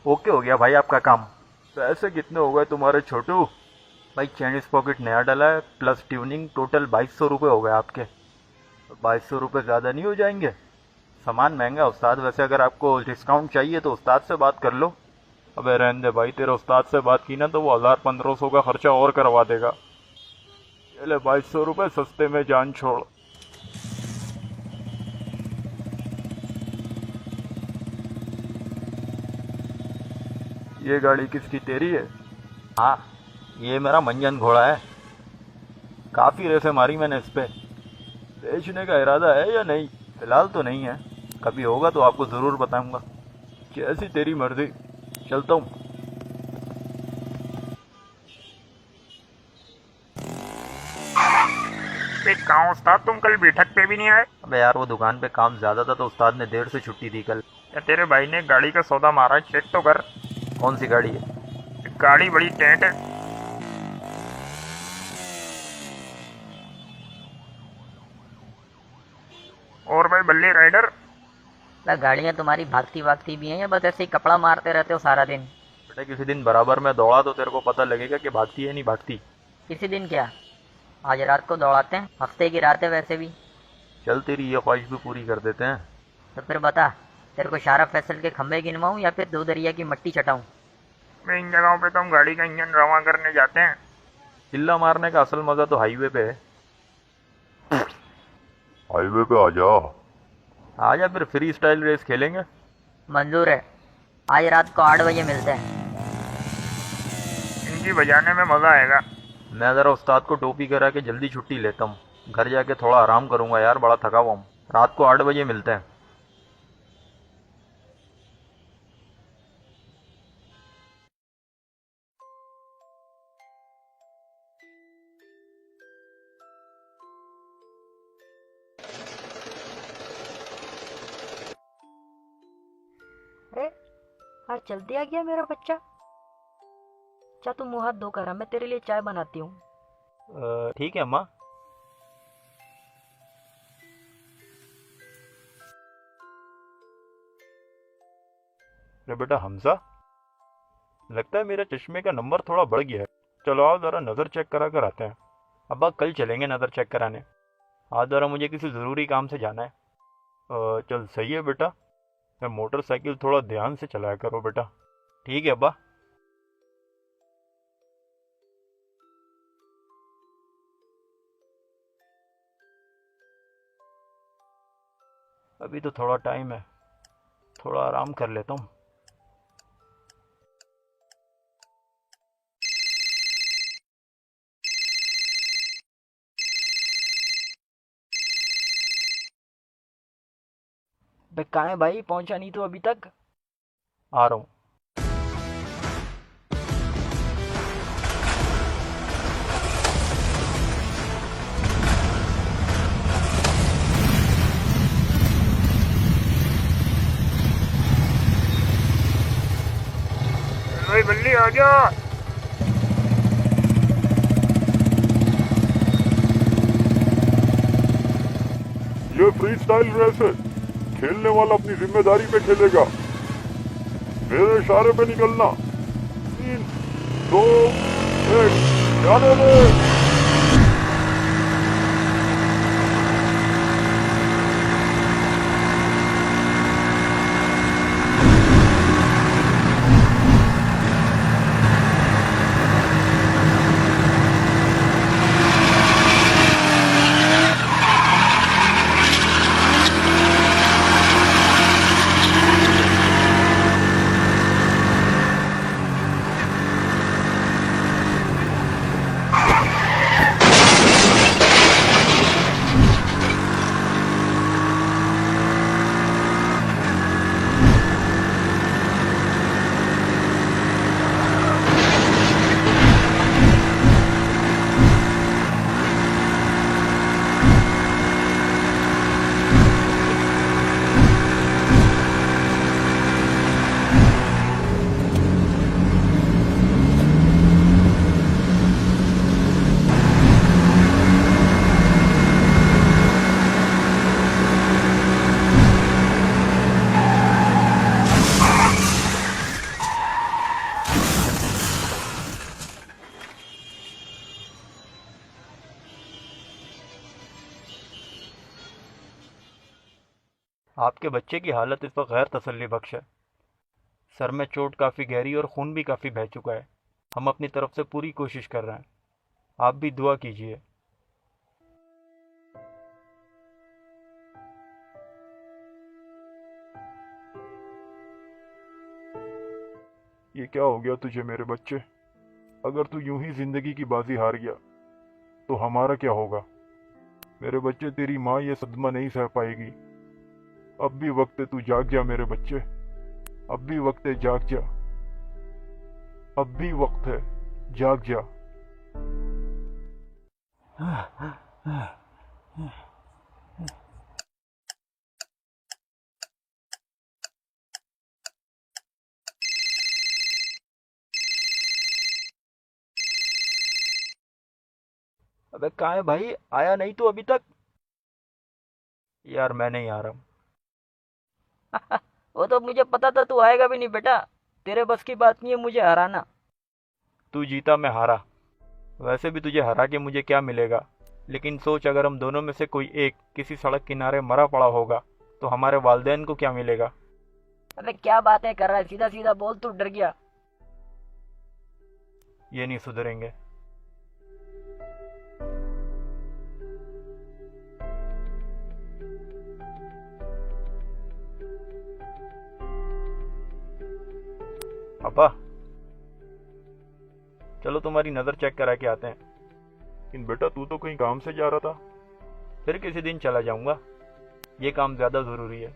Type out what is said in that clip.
Okay हो गया भाई आपका काम। पैसे कितने हो गए तुम्हारे छोटू? भाई चाइनीज पॉकेट नया डला है प्लस ट्यूनिंग, टोटल 2200 रुपये हो गए आपके। 2200 रुपये ज़्यादा नहीं हो जाएंगे? सामान महंगा है उस्ताद, वैसे अगर आपको डिस्काउंट चाहिए तो उस्ताद से बात कर लो। अबे रहने दे भाई, तेरे उस्ताद से बात की ना तो वो 1000-1500 का खर्चा और करवा देगा। ये ले 2200 रुपये, सस्ते में जान छोड़। ये गाड़ी किसकी, तेरी है? हाँ, ये मेरा मंजन घोड़ा है। काफ़ी रेसें मारी मैंने इस पे। बेचने का इरादा है या नहीं? फिलहाल तो नहीं है, कभी होगा तो आपको ज़रूर बताऊंगा। जैसी तेरी मर्जी, चलता हूँ। एक कहाँ उस्ताद, तुम कल बैठक पे भी नहीं आए? अबे यार वो दुकान पे काम ज़्यादा था तो उस्ताद ने देर से छुट्टी दी कल। या तेरे भाई ने गाड़ी का सौदा मारा है, चेक तो कर। कौन सी गाड़ी है? गाड़ी बड़ी टेंट है। और भाई बल्ले राइडर। गाड़ियाँ तुम्हारी भागती भागती भी हैं या बस ऐसे ही कपड़ा मारते रहते हो सारा दिन? बेटा किसी दिन बराबर में दौड़ा तो तेरे को पता लगेगा कि भागती है नहीं भागती। किसी दिन क्या, आज रात को दौड़ाते हैं, हफ्ते की रात है वैसे भी। चल तेरी ये ख्वाहिश भी पूरी कर देते हैं। तो फिर बता, तेरे को शारा फैसल के खंभे गिनवाऊँ या फिर दो दरिया की मट्टी चटाऊँ? मैं इन जगहों पे तो हम गाड़ी का इंजन रवा करने जाते हैं। चिल्ला मारने का असल मजा तो हाईवे पे है। हाईवे पे आ जा। आ जा, फिर फ्री स्टाइल रेस खेलेंगे। मंजूर है, आज रात को 8 बजे मिलते हैं। इनकी बजाने में मजा आएगा। मैं ज़रा उस्ताद को टोपी करा के जल्दी छुट्टी लेता हूँ, घर जाके थोड़ा आराम करूँगा यार, बड़ा थका हुआ हूँ। रात को 8 बजे मिलते हैं। अरे, आज जल्दी आ गया मेरा बच्चा। अच्छा तू मुँह हाथ धो कर आ, मैं तेरे लिए चाय बनाती हूँ। ठीक है अम्मा। अरे बेटा हमजा, लगता है मेरे चश्मे का नंबर थोड़ा बढ़ गया है। चलो आओ ज़रा नज़र चेक करा कर आते हैं। अब्बा कल चलेंगे नज़र चेक कराने। आज ज़रा मुझे किसी ज़रूरी काम से जाना है। चल सही है बेटा, मैं मोटरसाइकिल थोड़ा ध्यान से चलाया करो बेटा। ठीक है अब्बा। अभी तो थोड़ा टाइम है, थोड़ा आराम कर लेता हूँ। बे कहाँ है भाई, पहुँचा नहीं तो अभी तक? आ रहा हूँ। भाई बल्ली आ जा। ये फ्री स्टाइल रेस है, खेलने वाला अपनी जिम्मेदारी पे खेलेगा। मेरे इशारे पे निकलना। 3, 2, 1, जाने दे। आपके बच्चे की हालत इस वक्त गैर तसल्ली बख्श है। सर में चोट काफ़ी गहरी और खून भी काफ़ी बह चुका है। हम अपनी तरफ से पूरी कोशिश कर रहे हैं, आप भी दुआ कीजिए। ये क्या हो गया तुझे मेरे बच्चे? अगर तू यूं ही जिंदगी की बाजी हार गया तो हमारा क्या होगा? मेरे बच्चे, तेरी माँ ये सदमा नहीं सह पाएगी। अब भी वक्त है, तू जाग जा मेरे बच्चे। अब भी वक्त है, जाग जा। अब भी वक्त है, जाग जा। अबे कहाँ है भाई, आया नहीं तू अभी तक? यार मैं नहीं आ रहा हूँ। वो तो मुझे पता था तू आएगा भी नहीं बेटा। तेरे बस की बात नहीं है मुझे हराना। तू जीता मैं हारा। वैसे भी तुझे हरा के मुझे क्या मिलेगा, लेकिन सोच अगर हम दोनों में से कोई एक किसी सड़क किनारे मरा पड़ा होगा तो हमारे वालिदैन को क्या मिलेगा? अबे क्या बातें कर रहा है, सीधा सीधा बोल, तू डर गया। ये नहीं सुधरेंगे। पापा चलो तुम्हारी नज़र चेक करा के आते हैं। लेकिन बेटा, तू तो कहीं काम से जा रहा था। फिर किसी दिन चला जाऊंगा, ये काम ज़्यादा ज़रूरी है।